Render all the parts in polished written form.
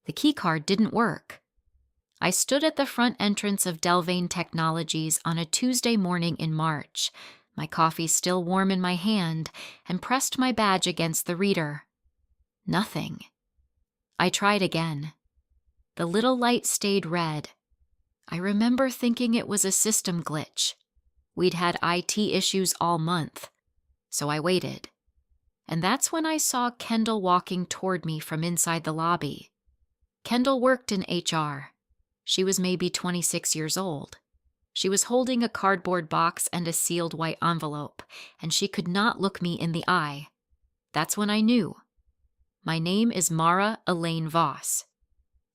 The keycard didn't work. I stood at the front entrance of Delvane Technologies on a Tuesday morning in March, my coffee still warm in my hand, and pressed my badge against the reader. Nothing. I tried again. The little light stayed red. I remember thinking it was a system glitch. We'd had IT issues all month, so I waited. And that's when I saw Kendall walking toward me from inside the lobby. Kendall worked in HR. She was maybe 26 years old. She was holding a cardboard box and a sealed white envelope, and she could not look me in the eye. That's when I knew. My name is Mara Elaine Voss.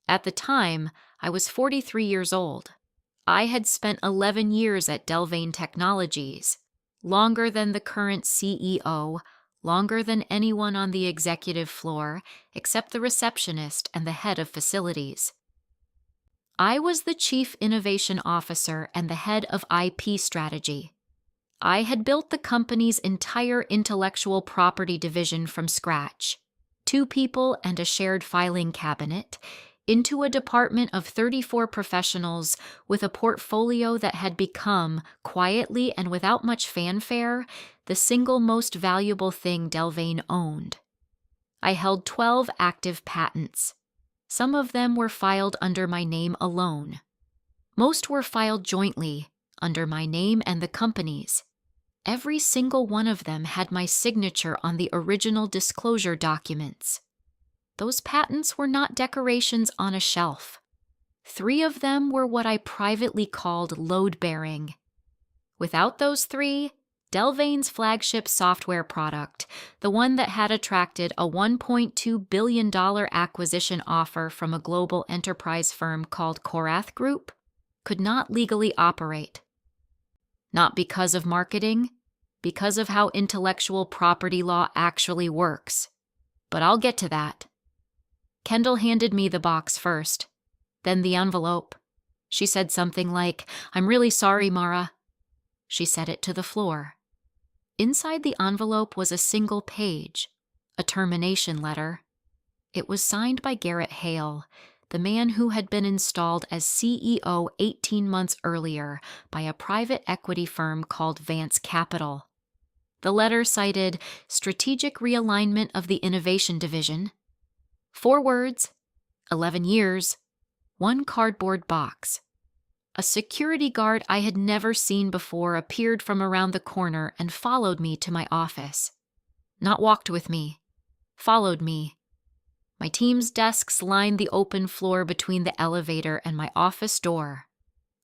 At the time, I was 43 years old. I had spent 11 years at Delvane Technologies, longer than the current CEO, longer than anyone on the executive floor, except the receptionist and the head of facilities. I was the Chief Innovation Officer and the head of IP strategy. I had built the company's entire intellectual property division from scratch, 2 people and a shared filing cabinet, into a department of 34 professionals with a portfolio that had become, quietly and without much fanfare, the single most valuable thing Delvane owned. I held 12 active patents. Some of them were filed under my name alone. Most were filed jointly, under my name and the company's. Every single one of them had my signature on the original disclosure documents. Those patents were not decorations on a shelf. 3 of them were what I privately called load-bearing. Without those 3, Delvane's flagship software product, the one that had attracted a $1.2 billion acquisition offer from a global enterprise firm called Korath Group, could not legally operate. Not because of marketing, because of how intellectual property law actually works. But I'll get to that. Kendall handed me the box first, then the envelope. She said something like, "I'm really sorry, Mara." She set it to the floor. Inside the envelope was a single page, a termination letter. It was signed by Garrett Hale, the man who had been installed as CEO 18 months earlier by a private equity firm called Vance Capital. The letter cited strategic realignment of the innovation division, 4 words, 11 years, 1 cardboard box. A security guard I had never seen before appeared from around the corner and followed me to my office. Not walked with me, followed me. My team's desks lined the open floor between the elevator and my office door.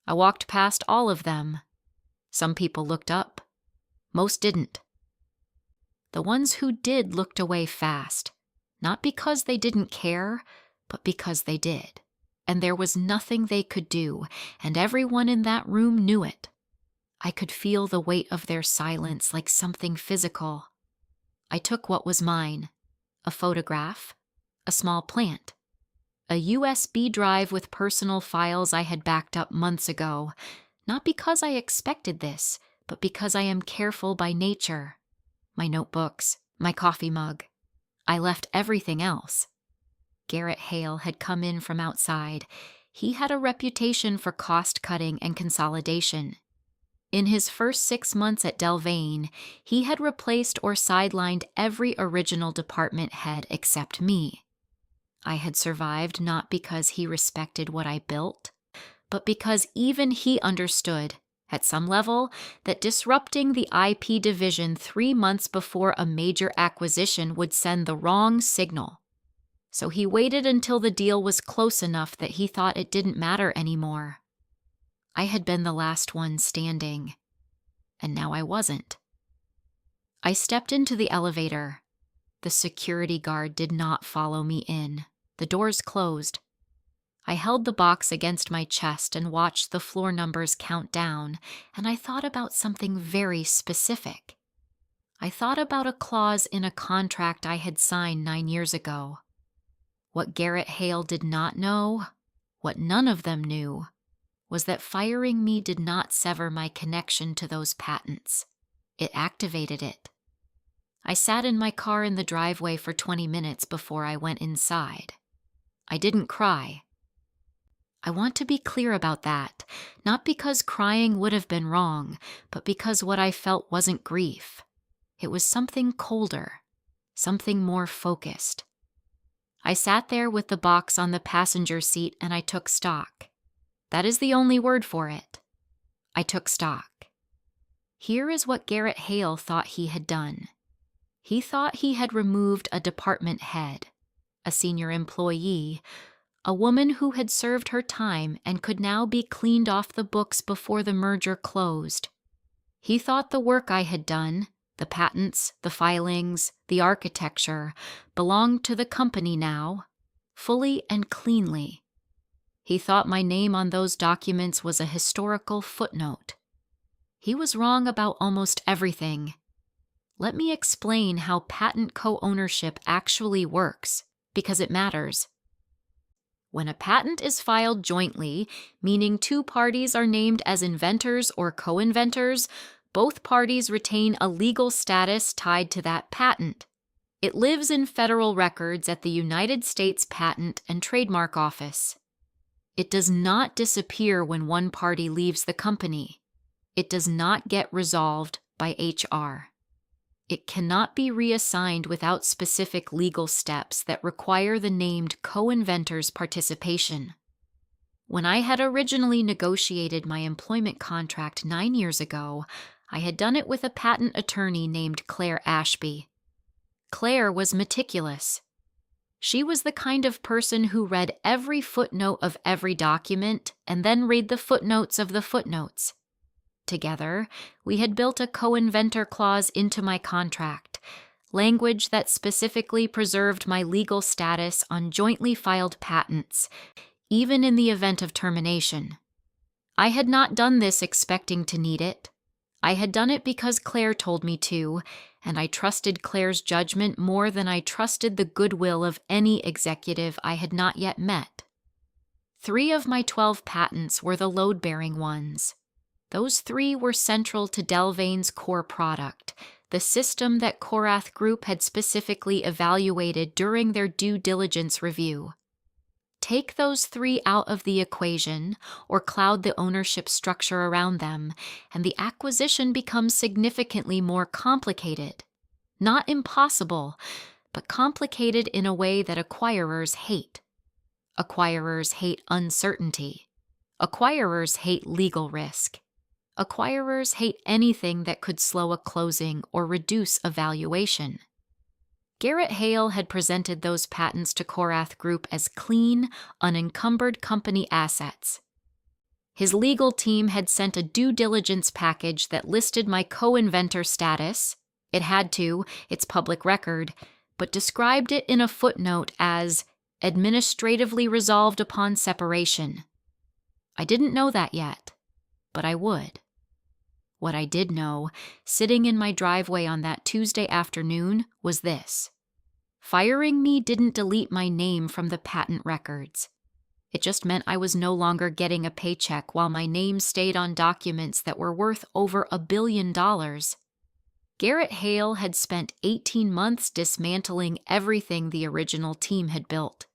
I walked past all of them. Some people looked up. Most didn't. The ones who did looked away fast, not because they didn't care, but because they did. And there was nothing they could do, and everyone in that room knew it. I could feel the weight of their silence like something physical. I took what was mine, a photograph, a small plant, a USB drive with personal files I had backed up months ago, not because I expected this, but because I am careful by nature. My notebooks, my coffee mug. I left everything else. Garrett Hale had come in from outside. He had a reputation for cost-cutting and consolidation. In his first 6 months at Delvane, he had replaced or sidelined every original department head except me. I had survived not because he respected what I built, but because even he understood, at some level, that disrupting the IP division 3 months before a major acquisition would send the wrong signal. So he waited until the deal was close enough that he thought it didn't matter anymore. I had been the last one standing, and now I wasn't. I stepped into the elevator. The security guard did not follow me in. The doors closed. I held the box against my chest and watched the floor numbers count down, and I thought about something very specific. I thought about a clause in a contract I had signed 9 years ago. What Garrett Hale did not know, what none of them knew, was that firing me did not sever my connection to those patents. It activated it. I sat in my car in the driveway for 20 minutes before I went inside. I didn't cry. I want to be clear about that, not because crying would have been wrong, but because what I felt wasn't grief. It was something colder, something more focused. I sat there with the box on the passenger seat and I took stock. That is the only word for it. I took stock. Here is what Garrett Hale thought he had done. He thought he had removed a department head, a senior employee, a woman who had served her time and could now be cleaned off the books before the merger closed. He thought the work I had done, the patents, the filings, the architecture, belonged to the company now, fully and cleanly. He thought my name on those documents was a historical footnote. He was wrong about almost everything. Let me explain how patent co-ownership actually works, because it matters. When a patent is filed jointly, meaning two parties are named as inventors or co-inventors, both parties retain a legal status tied to that patent. It lives in federal records at the United States Patent and Trademark Office. It does not disappear when one party leaves the company. It does not get resolved by HR. It cannot be reassigned without specific legal steps that require the named co-inventor's participation. When I had originally negotiated my employment contract 9 years ago, I had done it with a patent attorney named Claire Ashby. Claire was meticulous. She was the kind of person who read every footnote of every document and then read the footnotes of the footnotes. Together, we had built a co-inventor clause into my contract, language that specifically preserved my legal status on jointly filed patents, even in the event of termination. I had not done this expecting to need it. I had done it because Claire told me to, and I trusted Claire's judgment more than I trusted the goodwill of any executive I had not yet met. 3 of my 12 patents were the load-bearing ones. Those 3 were central to Delvain's core product, the system that Korath Group had specifically evaluated during their due diligence review. Take those 3 out of the equation, or cloud the ownership structure around them, and the acquisition becomes significantly more complicated. Not impossible, but complicated in a way that acquirers hate. Acquirers hate uncertainty. Acquirers hate legal risk. Acquirers hate anything that could slow a closing or reduce a valuation. Garrett Hale had presented those patents to Korath Group as clean, unencumbered company assets. His legal team had sent a due diligence package that listed my co-inventor status. It had to, it's public record, but described it in a footnote as administratively resolved upon separation. I didn't know that yet, but I would. What I did know, sitting in my driveway on that Tuesday afternoon, was this. Firing me didn't delete my name from the patent records. It just meant I was no longer getting a paycheck while my name stayed on documents that were worth over $1 billion. Garrett Hale had spent 18 months dismantling everything the original team had built.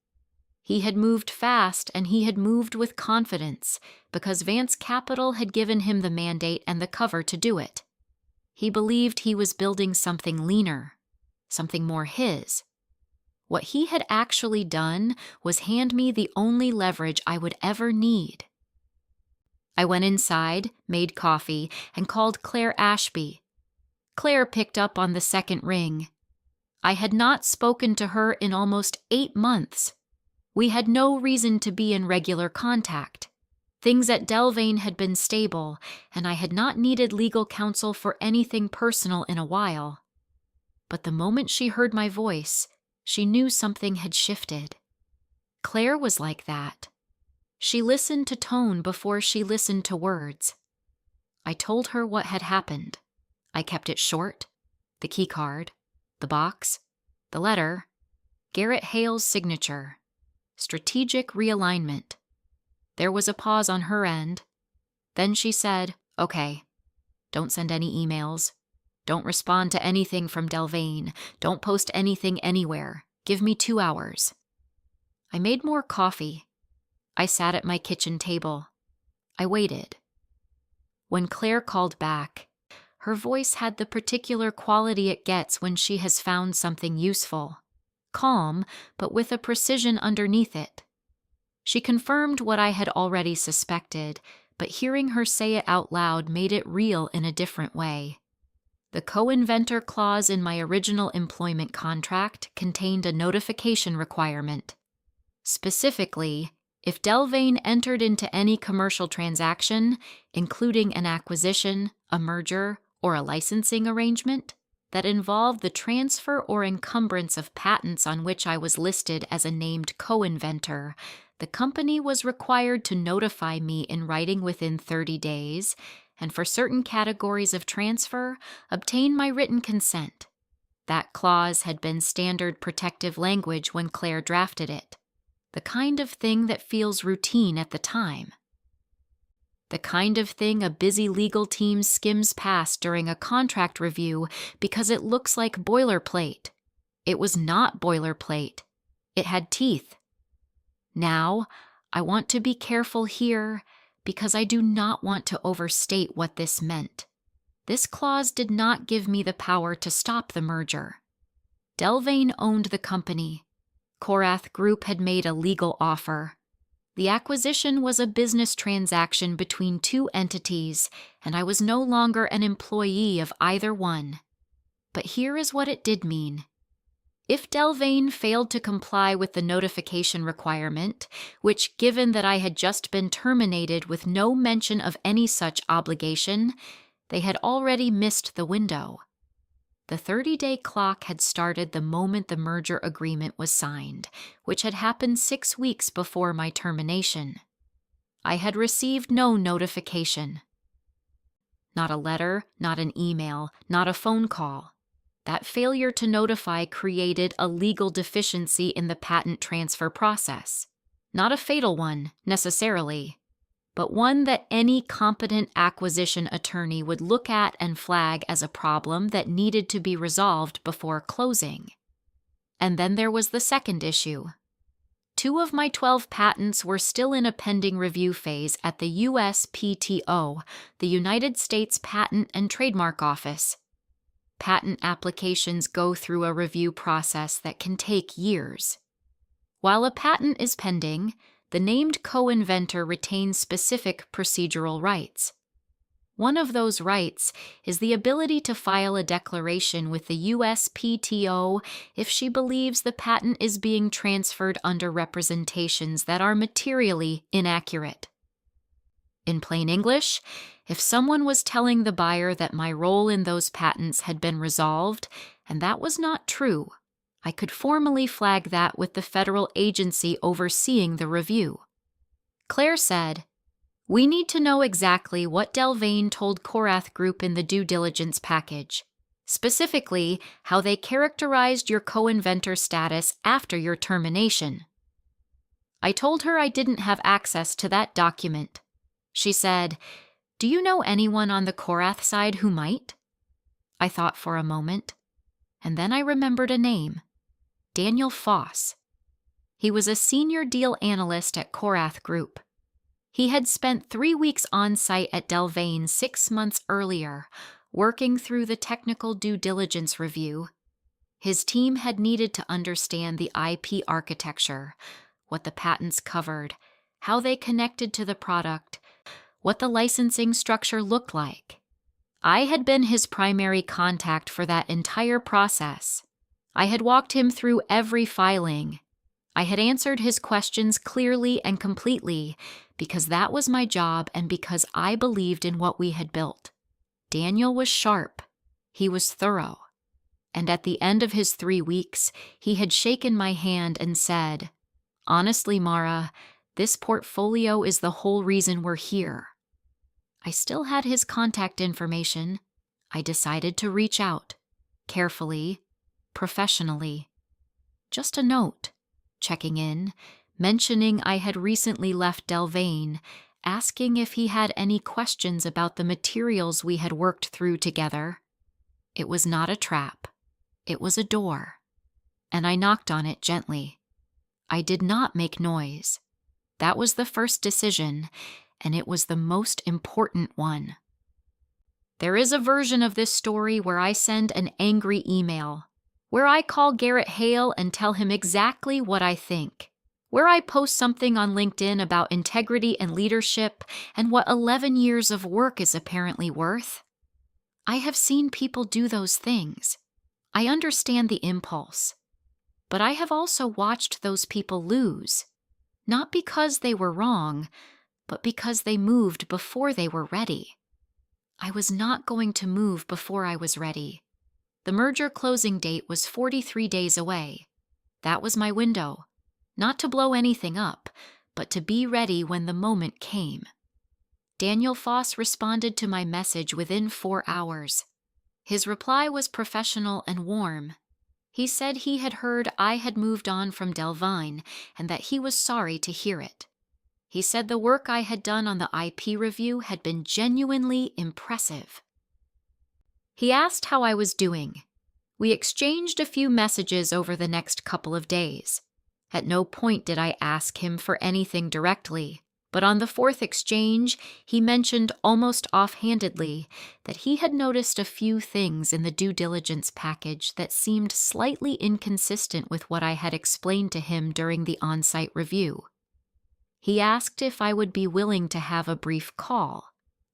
He had moved fast and he had moved with confidence because Vance Capital had given him the mandate and the cover to do it. He believed he was building something leaner, something more his. What he had actually done was hand me the only leverage I would ever need. I went inside, made coffee, and called Claire Ashby. Claire picked up on the second ring. I had not spoken to her in almost 8 months. We had no reason to be in regular contact. Things at Delvain had been stable, and I had not needed legal counsel for anything personal in a while. But the moment she heard my voice, she knew something had shifted. Claire was like that. She listened to tone before she listened to words. I told her what had happened. I kept it short. The keycard, the box, the letter, Garrett Hale's signature. Strategic realignment. There was a pause on her end. Then she said, "Okay, don't send any emails. Don't respond to anything from Delvain. Don't post anything anywhere. Give me 2 hours." I made more coffee. I sat at my kitchen table. I waited. When Claire called back, her voice had the particular quality it gets when she has found something useful. Calm, but with a precision underneath it. She confirmed what I had already suspected, but hearing her say it out loud made it real in a different way. The co-inventor clause in my original employment contract contained a notification requirement. Specifically, if Delvane entered into any commercial transaction, including an acquisition, a merger, or a licensing arrangement, that involved the transfer or encumbrance of patents on which I was listed as a named co-inventor, the company was required to notify me in writing within 30 days, and for certain categories of transfer, obtain my written consent. That clause had been standard protective language when Claire drafted it. The kind of thing that feels routine at the time. The kind of thing a busy legal team skims past during a contract review because it looks like boilerplate. It was not boilerplate. It had teeth. Now, I want to be careful here because I do not want to overstate what this meant. This clause did not give me the power to stop the merger. Delvane owned the company. Korath Group had made a legal offer. The acquisition was a business transaction between two entities, and I was no longer an employee of either one. But here is what it did mean. If Delvane failed to comply with the notification requirement, which, given that I had just been terminated with no mention of any such obligation, they had already missed the window. The 30-day clock had started the moment the merger agreement was signed, which had happened 6 weeks before my termination. I had received no notification. Not a letter, not an email, not a phone call. That failure to notify created a legal deficiency in the patent transfer process. Not a fatal one, necessarily, but one that any competent acquisition attorney would look at and flag as a problem that needed to be resolved before closing. And then there was the second issue. 2 of my 12 patents were still in a pending review phase at the USPTO, the United States Patent and Trademark Office. Patent applications go through a review process that can take years. While a patent is pending, the named co-inventor retains specific procedural rights. One of those rights is the ability to file a declaration with the USPTO if she believes the patent is being transferred under representations that are materially inaccurate. In plain English, if someone was telling the buyer that my role in those patents had been resolved, and that was not true, I could formally flag that with the federal agency overseeing the review. Claire said, "We need to know exactly what Delvane told Korath Group in the due diligence package, specifically how they characterized your co-inventor status after your termination." I told her I didn't have access to that document. She said, "Do you know anyone on the Korath side who might?" I thought for a moment, and then I remembered a name. Daniel Foss. He was a senior deal analyst at Korath Group. He had spent 3 weeks on site at Delvane 6 months earlier, working through the technical due diligence review. His team had needed to understand the IP architecture, what the patents covered, how they connected to the product, what the licensing structure looked like. I had been his primary contact for that entire process. I had walked him through every filing. I had answered his questions clearly and completely because that was my job and because I believed in what we had built. Daniel was sharp. He was thorough. And at the end of his 3 weeks, he had shaken my hand and said, "Honestly, Mara, this portfolio is the whole reason we're here." I still had his contact information. I decided to reach out, carefully, professionally. Just a note, checking in, mentioning I had recently left Delvane, asking if he had any questions about the materials we had worked through together. It was not a trap. It was a door, and I knocked on it gently. I did not make noise. That was the first decision, and it was the most important one. There is a version of this story where I send an angry email, where I call Garrett Hale and tell him exactly what I think, where I post something on LinkedIn about integrity and leadership and what 11 years of work is apparently worth. I have seen people do those things. I understand the impulse. But I have also watched those people lose, not because they were wrong, but because they moved before they were ready. I was not going to move before I was ready. The merger closing date was 43 days away. That was my window, not to blow anything up, but to be ready when the moment came. Daniel Foss responded to my message within 4 hours. His reply was professional and warm. He said he had heard I had moved on from Delvine and that he was sorry to hear it. He said the work I had done on the IP review had been genuinely impressive. He asked how I was doing. We exchanged a few messages over the next couple of days. At no point did I ask him for anything directly, but on the 4th exchange, he mentioned almost offhandedly that he had noticed a few things in the due diligence package that seemed slightly inconsistent with what I had explained to him during the on-site review. He asked if I would be willing to have a brief call,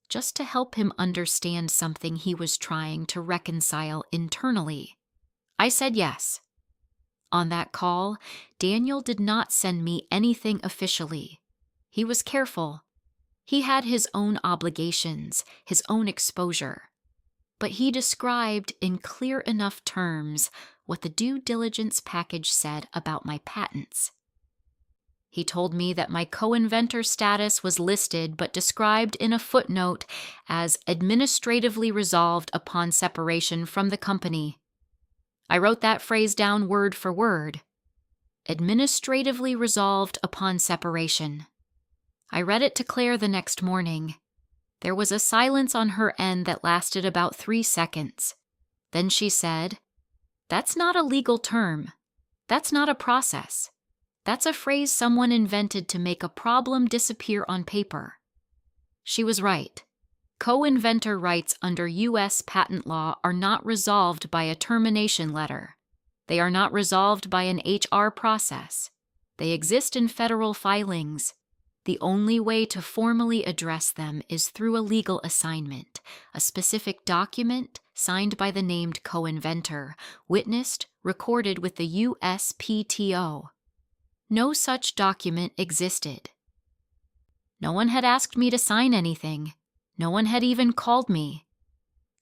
just to help him understand something he was trying to reconcile internally. I said yes. On that call, Daniel did not send me anything officially. He was careful. He had his own obligations, his own exposure. But he described in clear enough terms what the due diligence package said about my patents. He told me that my co-inventor status was listed but described in a footnote as administratively resolved upon separation from the company. I wrote that phrase down word for word. Administratively resolved upon separation. I read it to Claire the next morning. There was a silence on her end that lasted about 3 seconds. Then she said, "That's not a legal term. That's not a process. That's a phrase someone invented to make a problem disappear on paper." She was right. Co-inventor rights under U.S. patent law are not resolved by a termination letter. They are not resolved by an HR process. They exist in federal filings. The only way to formally address them is through a legal assignment, a specific document signed by the named co-inventor, witnessed, recorded with the USPTO. No such document existed. No one had asked me to sign anything. No one had even called me.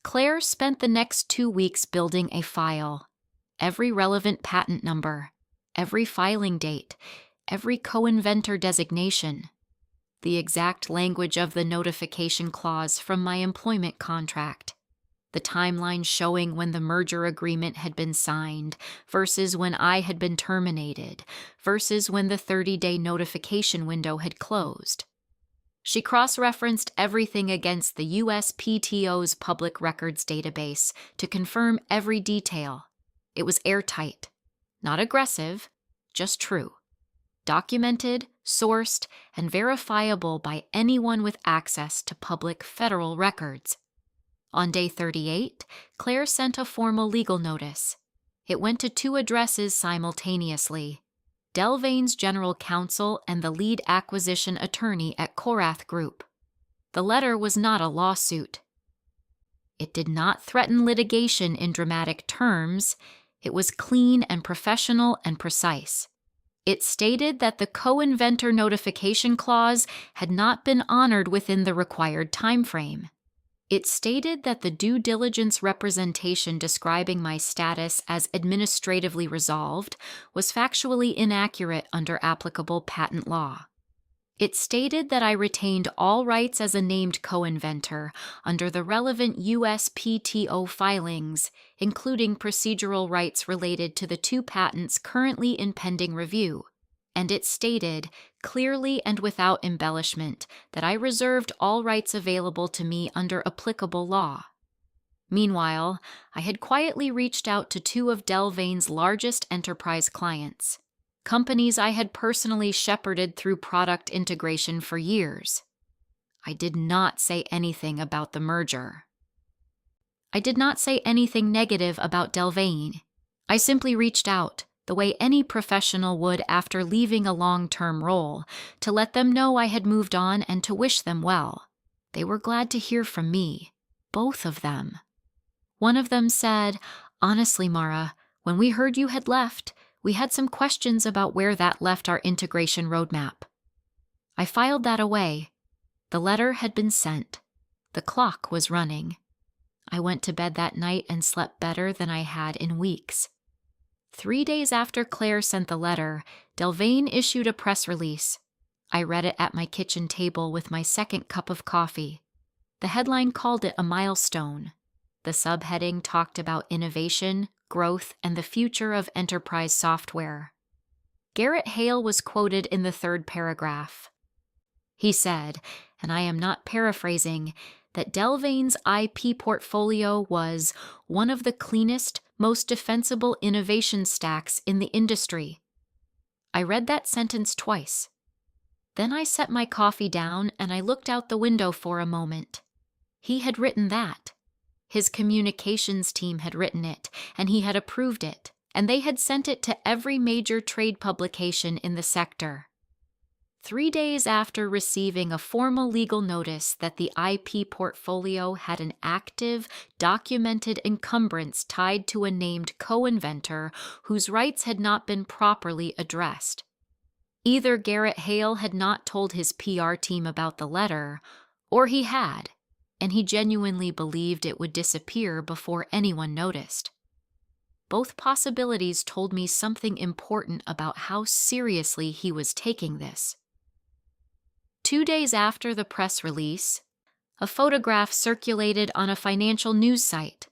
Claire spent the next 2 weeks building a file. Every relevant patent number, every filing date, every co-inventor designation, the exact language of the notification clause from my employment contract, the timeline showing when the merger agreement had been signed versus when I had been terminated versus when the 30-day notification window had closed. She cross-referenced everything against the USPTO's public records database to confirm every detail. It was airtight, not aggressive, just true. Documented, sourced, and verifiable by anyone with access to public federal records. On day 38, Claire sent a formal legal notice. It went to 2 addresses simultaneously: Delvane's general counsel and the lead acquisition attorney at Korath Group. The letter was not a lawsuit. It did not threaten litigation in dramatic terms. It was clean and professional and precise. It stated that the co-inventor notification clause had not been honored within the required timeframe. It stated that the due diligence representation describing my status as administratively resolved was factually inaccurate under applicable patent law. It stated that I retained all rights as a named co-inventor under the relevant USPTO filings, including procedural rights related to the 2 patents currently in pending review. And it stated, clearly and without embellishment, that I reserved all rights available to me under applicable law. Meanwhile, I had quietly reached out to 2 of Delvane's largest enterprise clients, companies I had personally shepherded through product integration for years. I did not say anything about the merger. I did not say anything negative about Delvane. I simply reached out, the way any professional would after leaving a long-term role, to let them know I had moved on and to wish them well. They were glad to hear from me, both of them. One of them said, "Honestly, Mara, when we heard you had left, we had some questions about where that left our integration roadmap." I filed that away. The letter had been sent. The clock was running. I went to bed that night and slept better than I had in weeks. 3 days after Claire sent the letter, Delvane issued a press release. I read it at my kitchen table with my second cup of coffee. The headline called it a milestone. The subheading talked about innovation, growth, and the future of enterprise software. Garrett Hale was quoted in the third paragraph. He said, and I am not paraphrasing, that Delvane's IP portfolio was one of the cleanest, most defensible innovation stacks in the industry. I read that sentence twice. Then I set my coffee down and I looked out the window for a moment. He had written that. His communications team had written it, and he had approved it, and they had sent it to every major trade publication in the sector. 3 days after receiving a formal legal notice that the IP portfolio had an active, documented encumbrance tied to a named co-inventor whose rights had not been properly addressed. Either Garrett Hale had not told his PR team about the letter, or he had, and he genuinely believed it would disappear before anyone noticed. Both possibilities told me something important about how seriously he was taking this. 2 days after the press release, a photograph circulated on a financial news site.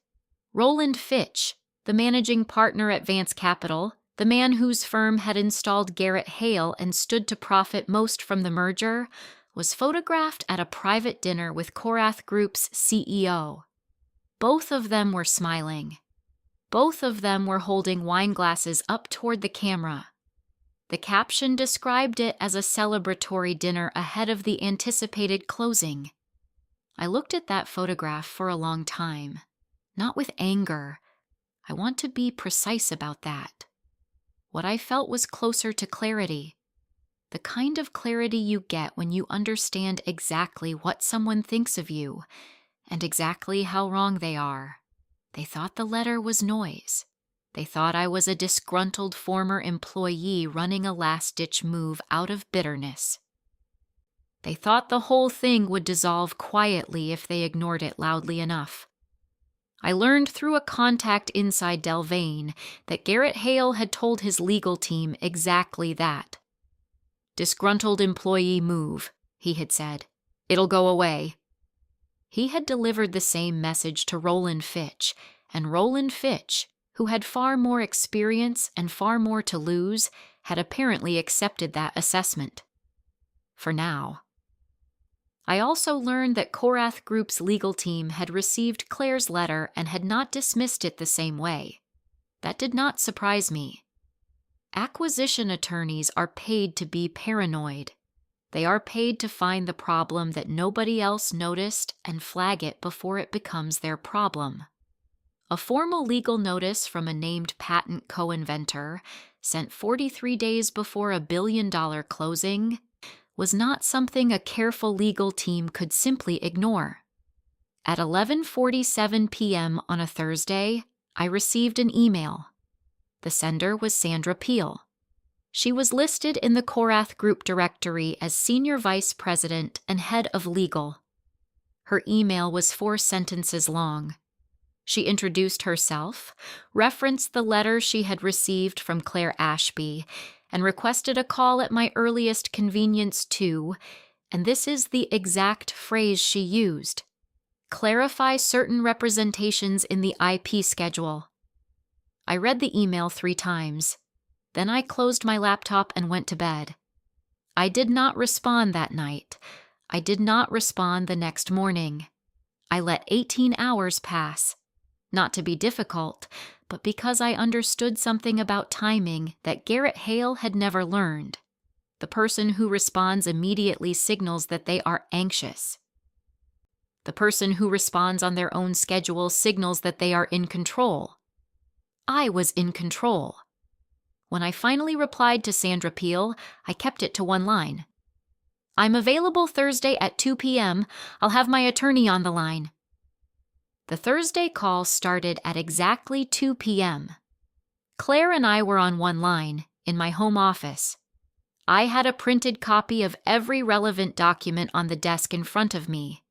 Roland Fitch, the managing partner at Vance Capital, the man whose firm had installed Garrett Hale and stood to profit most from the merger, was photographed at a private dinner with Korath Group's CEO. Both of them were smiling. Both of them were holding wine glasses up toward the camera. The caption described it as a celebratory dinner ahead of the anticipated closing. I looked at that photograph for a long time, not with anger. I want to be precise about that. What I felt was closer to clarity. The kind of clarity you get when you understand exactly what someone thinks of you and exactly how wrong they are. They thought the letter was noise. They thought I was a disgruntled former employee running a last-ditch move out of bitterness. They thought the whole thing would dissolve quietly if they ignored it loudly enough. I learned through a contact inside Delvane that Garrett Hale had told his legal team exactly that. "Disgruntled employee move," he had said. "It'll go away." He had delivered the same message to Roland Fitch, and Roland Fitch, who had far more experience and far more to lose, had apparently accepted that assessment. For now. I also learned that Korath Group's legal team had received Claire's letter and had not dismissed it the same way. That did not surprise me. Acquisition attorneys are paid to be paranoid. They are paid to find the problem that nobody else noticed and flag it before it becomes their problem. A formal legal notice from a named patent co-inventor, sent 43 days before a billion-dollar closing, was not something a careful legal team could simply ignore. At 11:47 p.m. on a Thursday, I received an email. The sender was Sandra Peel. She was listed in the Korath Group directory as Senior Vice President and Head of Legal. Her email was 4 sentences long. She introduced herself, referenced the letter she had received from Claire Ashby, and requested a call at my earliest convenience to, and this is the exact phrase she used, clarify certain representations in the IP schedule. I read the email 3 times. Then I closed my laptop and went to bed. I did not respond that night. I did not respond the next morning. I let 18 hours pass. Not to be difficult, but because I understood something about timing that Garrett Hale had never learned. The person who responds immediately signals that they are anxious. The person who responds on their own schedule signals that they are in control. I was in control. When I finally replied to Sandra Peel, I kept it to one line. "I'm available Thursday at 2 p.m. I'll have my attorney on the line." The Thursday call started at exactly 2 p.m. Claire and I were on one line, in my home office. I had a printed copy of every relevant document on the desk in front of me.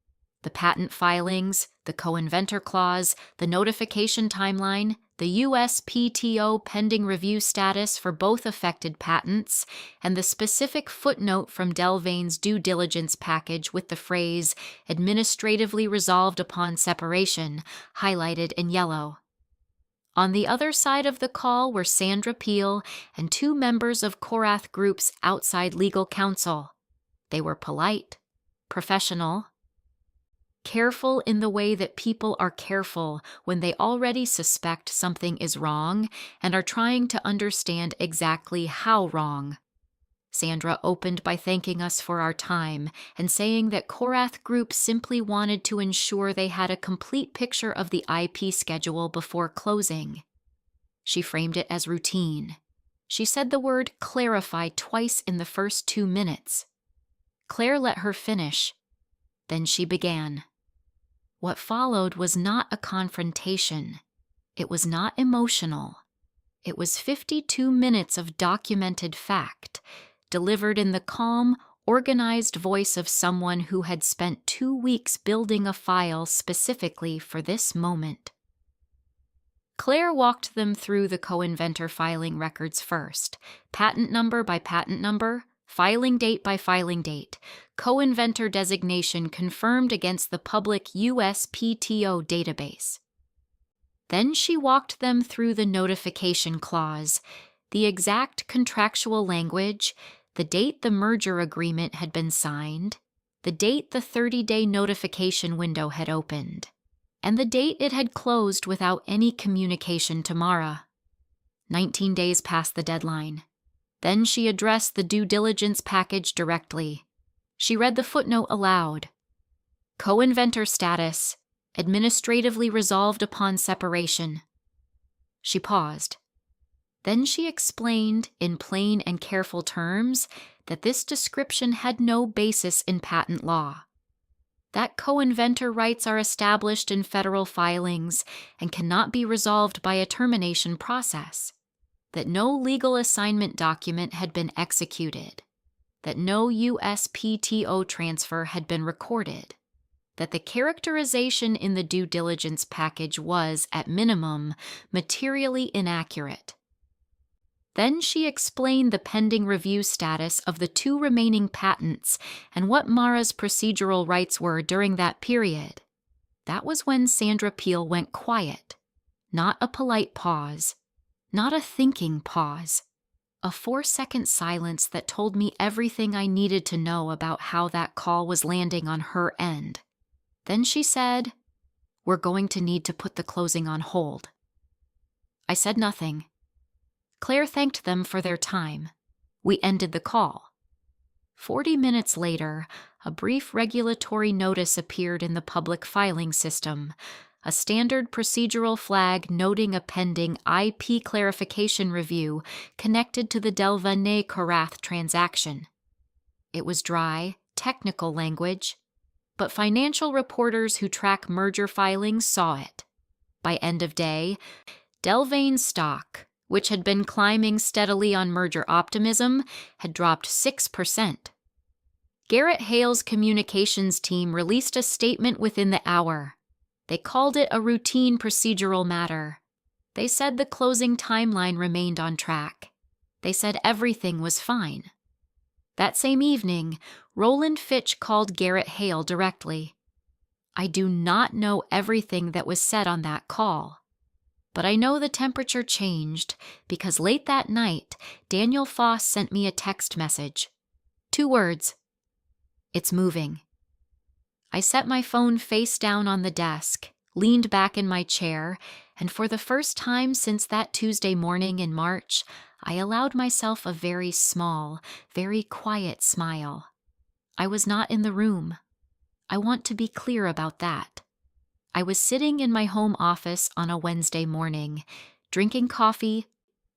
The patent filings, the co-inventor clause, the notification timeline, the USPTO pending review status for both affected patents, and the specific footnote from Delvane's due diligence package with the phrase "administratively resolved upon separation" highlighted in yellow. On the other side of the call were Sandra Peel and two members of Korath Group's outside legal counsel. They were polite, professional, careful in the way that people are careful when they already suspect something is wrong and are trying to understand exactly how wrong. Sandra opened by thanking us for our time and saying that Korath Group simply wanted to ensure they had a complete picture of the IP schedule before closing. She framed it as routine. She said the word "clarify" twice in the first 2 minutes. Claire let her finish. Then she began. What followed was not a confrontation. It was not emotional. It was 52 minutes of documented fact, delivered in the calm, organized voice of someone who had spent 2 weeks building a file specifically for this moment. Claire walked them through the co-inventor filing records first, patent number by patent number, filing date by filing date, co-inventor designation confirmed against the public USPTO database. Then she walked them through the notification clause, the exact contractual language, the date the merger agreement had been signed, the date the 30-day notification window had opened, and the date it had closed without any communication to Mara. 19 days past the deadline. Then she addressed the due diligence package directly. She read the footnote aloud. Co-inventor status, administratively resolved upon separation. She paused. Then she explained, in plain and careful terms, that this description had no basis in patent law. That co-inventor rights are established in federal filings and cannot be resolved by a termination process. That no legal assignment document had been executed, that no USPTO transfer had been recorded, that the characterization in the due diligence package was, at minimum, materially inaccurate. Then she explained the pending review status of the 2 remaining patents and what Mara's procedural rights were during that period. That was when Sandra Peel went quiet, not a polite pause. Not a thinking pause, a 4-second silence that told me everything I needed to know about how that call was landing on her end. Then she said, "We're going to need to put the closing on hold." I said nothing. Claire thanked them for their time. We ended the call. 40 minutes later, a brief regulatory notice appeared in the public filing system, a standard procedural flag noting a pending IP clarification review connected to the Delvanay-Korath transaction. It was dry, technical language, but financial reporters who track merger filings saw it. By end of day, Delvane's stock, which had been climbing steadily on merger optimism, had dropped 6%. Garrett Hale's communications team released a statement within the hour. They called it a routine procedural matter. They said the closing timeline remained on track. They said everything was fine. That same evening, Roland Fitch called Garrett Hale directly. I do not know everything that was said on that call, but I know the temperature changed because late that night, Daniel Foss sent me a text message. 2 words. "It's moving." I set my phone face down on the desk, leaned back in my chair, And for the first time since that Tuesday morning in March, I allowed myself a very small, very quiet smile. I was not in the room. I want to be clear about that. I was sitting in my home office on a Wednesday morning, drinking coffee,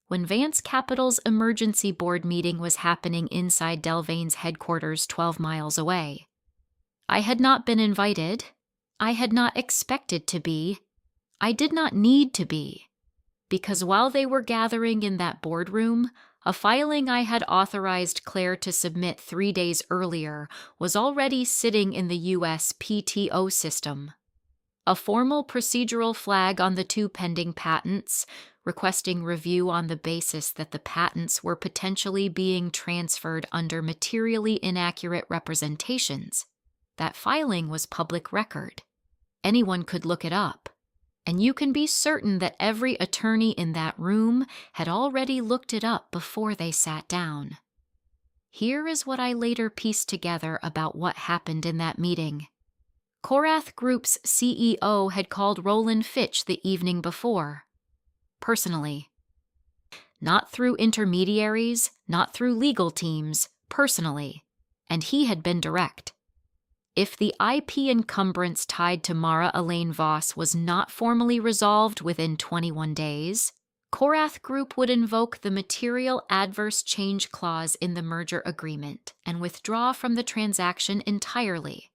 when Vance Capital's emergency board meeting was happening inside Delvane's headquarters 12 miles away. I had not been invited. I had not expected to be. I did not need to be. Because while they were gathering in that boardroom, a filing I had authorized Claire to submit 3 days earlier was already sitting in the U.S. PTO system. A formal procedural flag on the 2 pending patents, requesting review on the basis that the patents were potentially being transferred under materially inaccurate representations. That filing was public record. Anyone could look it up. And you can be certain that every attorney in that room had already looked it up before they sat down. Here is what I later pieced together about what happened in that meeting. Korath Group's CEO had called Roland Fitch the evening before. Personally. Not through intermediaries, not through legal teams, personally. And he had been direct. If the IP encumbrance tied to Mara Elaine Voss was not formally resolved within 21 days, Korath Group would invoke the Material Adverse Change Clause in the merger agreement and withdraw from the transaction entirely.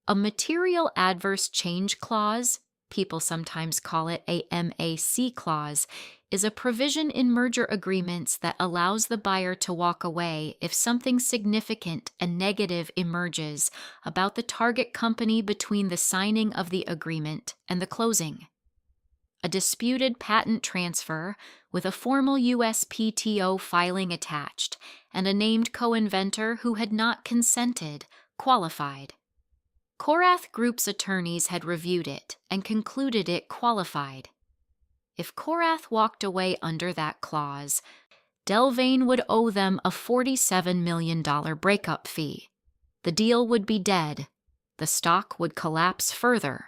A Material Adverse Change Clause, people sometimes call it a MAC clause, is a provision in merger agreements that allows the buyer to walk away if something significant and negative emerges about the target company between the signing of the agreement and the closing. A disputed patent transfer with a formal USPTO filing attached and a named co-inventor who had not consented qualified. Korath Group's attorneys had reviewed it and concluded it qualified. If Korath walked away under that clause, Delvane would owe them a $47 million breakup fee. The deal would be dead. The stock would collapse further.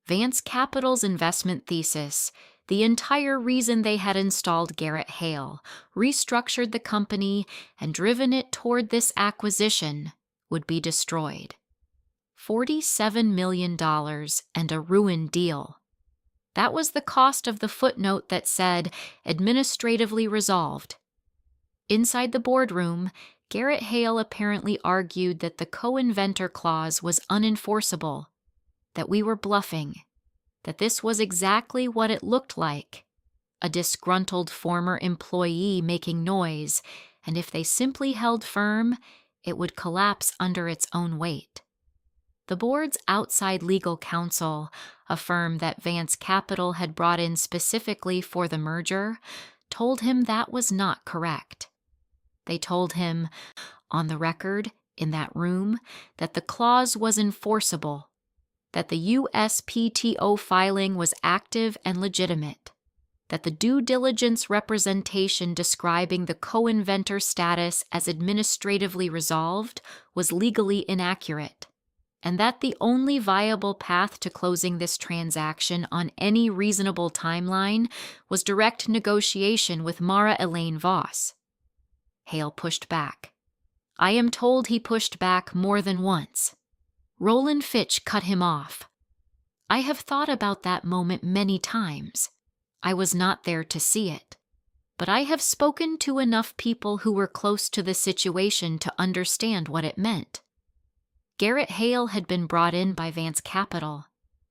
Vance Capital's investment thesis, the entire reason they had installed Garrett Hale, restructured the company, and driven it toward this acquisition, would be destroyed. $47 million and a ruined deal. That was the cost of the footnote that said, administratively resolved. Inside the boardroom, Garrett Hale apparently argued that the co-inventor clause was unenforceable, that we were bluffing, that this was exactly what it looked like, a disgruntled former employee making noise, and if they simply held firm, it would collapse under its own weight. The board's outside legal counsel, a firm that Vance Capital had brought in specifically for the merger, told him that was not correct. They told him, on the record, in that room, that the clause was enforceable, that the USPTO filing was active and legitimate, that the due diligence representation describing the co-inventor status as administratively resolved was legally inaccurate, and that the only viable path to closing this transaction on any reasonable timeline was direct negotiation with Mara Elaine Voss. Hale pushed back. I am told he pushed back more than once. Roland Fitch cut him off. I have thought about that moment many times. I was not there to see it, but I have spoken to enough people who were close to the situation to understand what it meant. Garrett Hale had been brought in by Vance Capital.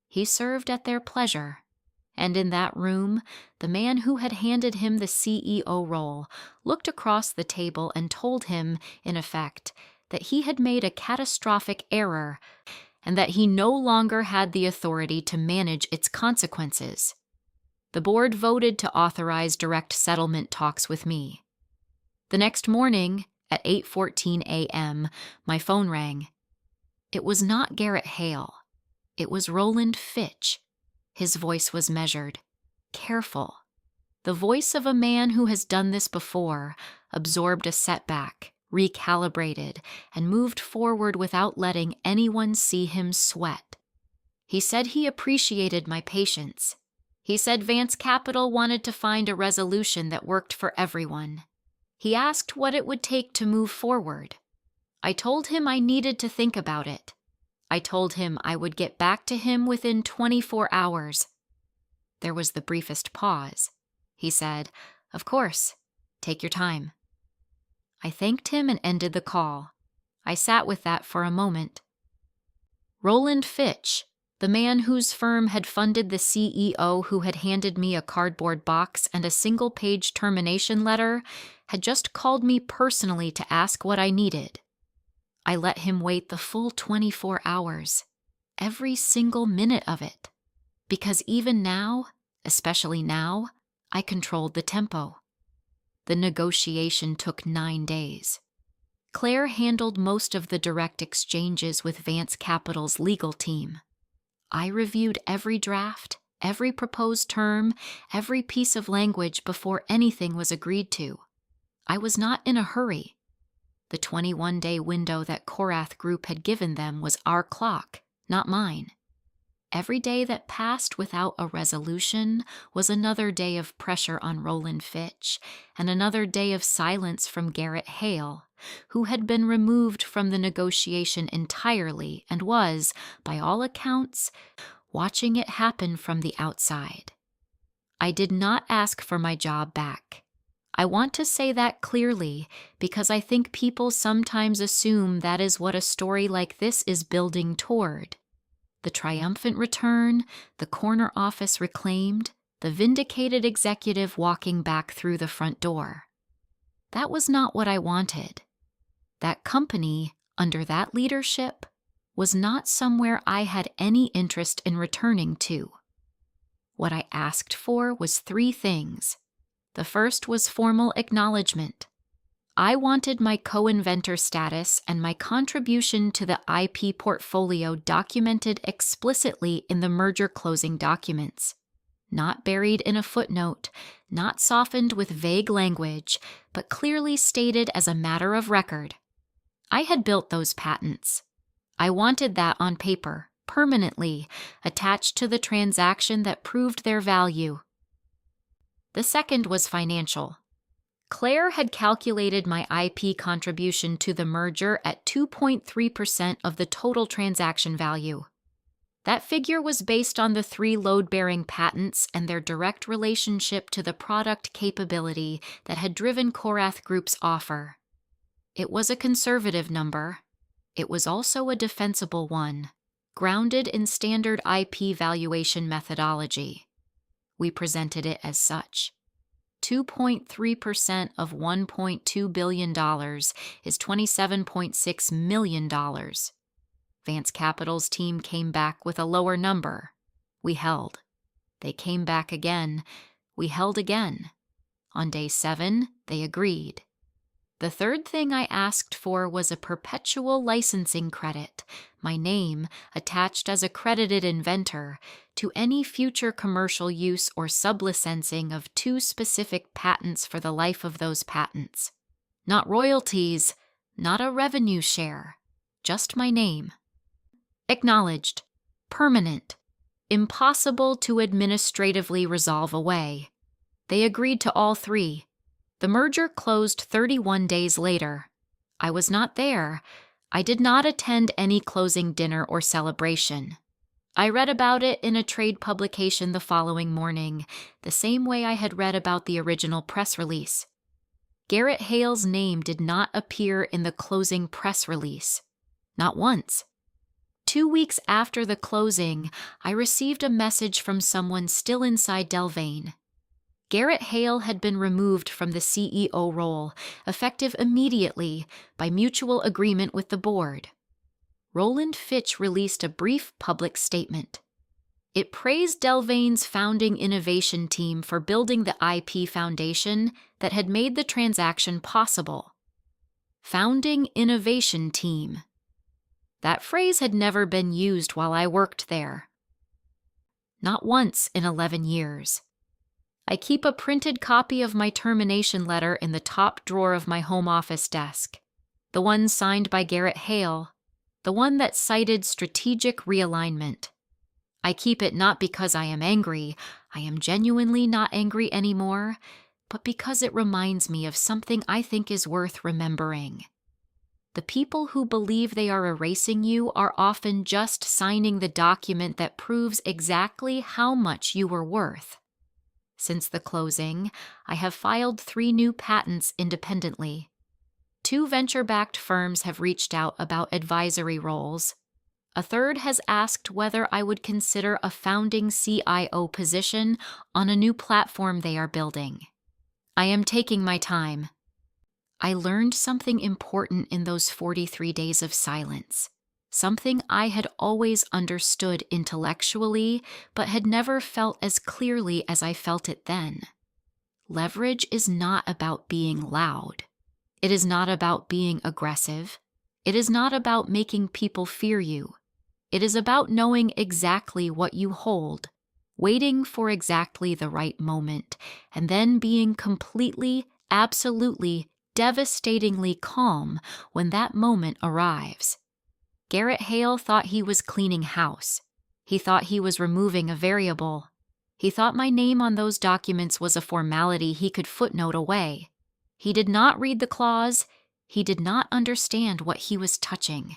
He served at their pleasure. And in that room, the man who had handed him the CEO role looked across the table and told him, in effect, that he had made a catastrophic error and that he no longer had the authority to manage its consequences. The board voted to authorize direct settlement talks with me. The next morning, at 8:14 a.m., my phone rang. It was not Garrett Hale. It was Roland Fitch. His voice was measured, careful. The voice of a man who has done this before, absorbed a setback, recalibrated, and moved forward without letting anyone see him sweat. He said he appreciated my patience. He said Vance Capital wanted to find a resolution that worked for everyone. He asked what it would take to move forward. I told him I needed to think about it. I told him I would get back to him within 24 hours. There was the briefest pause. He said, "Of course. Take your time." I thanked him and ended the call. I sat with that for a moment. Roland Fitch, the man whose firm had funded the CEO who had handed me a cardboard box and a single-page termination letter, had just called me personally to ask what I needed. I let him wait the full 24 hours, every single minute of it, because even now, especially now, I controlled the tempo. The negotiation took 9 days. Claire handled most of the direct exchanges with Vance Capital's legal team. I reviewed every draft, every proposed term, every piece of language before anything was agreed to. I was not in a hurry. The 21-day window that Korath Group had given them was our clock, not mine. Every day that passed without a resolution was another day of pressure on Roland Fitch and another day of silence from Garrett Hale, who had been removed from the negotiation entirely and was, by all accounts, watching it happen from the outside. I did not ask for my job back. I want to say that clearly because I think people sometimes assume that is what a story like this is building toward. The triumphant return, the corner office reclaimed, the vindicated executive walking back through the front door. That was not what I wanted. That company, under that leadership, was not somewhere I had any interest in returning to. What I asked for was 3 things. The first was formal acknowledgement. I wanted my co-inventor status and my contribution to the IP portfolio documented explicitly in the merger closing documents. Not buried in a footnote, not softened with vague language, but clearly stated as a matter of record. I had built those patents. I wanted that on paper, permanently, attached to the transaction that proved their value. The second was financial. Claire had calculated my IP contribution to the merger at 2.3% of the total transaction value. That figure was based on the 3 load-bearing patents and their direct relationship to the product capability that had driven Korath Group's offer. It was a conservative number. It was also a defensible one, grounded in standard IP valuation methodology. We presented it as such. 2.3% of $1.2 billion is $27.6 million. Vance Capital's team came back with a lower number. We held. They came back again. We held again. On day 7, they agreed. The third thing I asked for was a perpetual licensing credit, my name attached as accredited inventor, to any future commercial use or sublicensing of 2 specific patents for the life of those patents. Not royalties, not a revenue share, just my name. Acknowledged. Permanent. Impossible to administratively resolve away. They agreed to all 3. The merger closed 31 days later. I was not there. I did not attend any closing dinner or celebration. I read about it in a trade publication the following morning, the same way I had read about the original press release. Garrett Hale's name did not appear in the closing press release. Not once. 2 weeks after the closing, I received a message from someone still inside Delvane. Garrett Hale had been removed from the CEO role, effective immediately by mutual agreement with the board. Roland Fitch released a brief public statement. It praised Delvane's founding innovation team for building the IP foundation that had made the transaction possible. Founding innovation team. That phrase had never been used while I worked there. Not once in 11 years. I keep a printed copy of my termination letter in the top drawer of my home office desk, the one signed by Garrett Hale, the one that cited strategic realignment. I keep it not because I am angry, I am genuinely not angry anymore, but because it reminds me of something I think is worth remembering. The people who believe they are erasing you are often just signing the document that proves exactly how much you were worth. Since the closing, I have filed 3 new patents independently. 2 venture-backed firms have reached out about advisory roles. A third has asked whether I would consider a founding CIO position on a new platform they are building. I am taking my time. I learned something important in those 43 days of silence, something I had always understood intellectually, but had never felt as clearly as I felt it then. Leverage is not about being loud. It is not about being aggressive. It is not about making people fear you. It is about knowing exactly what you hold, waiting for exactly the right moment, and then being completely, absolutely, devastatingly calm when that moment arrives. Garrett Hale thought he was cleaning house. He thought he was removing a variable. He thought my name on those documents was a formality he could footnote away. He did not read the clause. He did not understand what he was touching.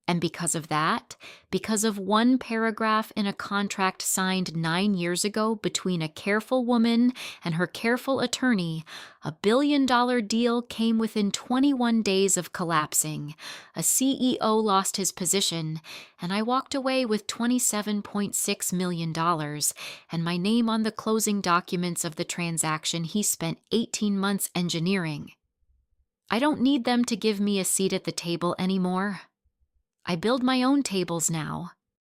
And because of that, because of one paragraph in a contract signed 9 years ago between a careful woman and her careful attorney, a billion-dollar deal came within 21 days of collapsing. A CEO lost his position, and I walked away with $27.6 million and my name on the closing documents of the transaction he spent 18 months engineering. I don't need them to give me a seat at the table anymore. I build my own tables now.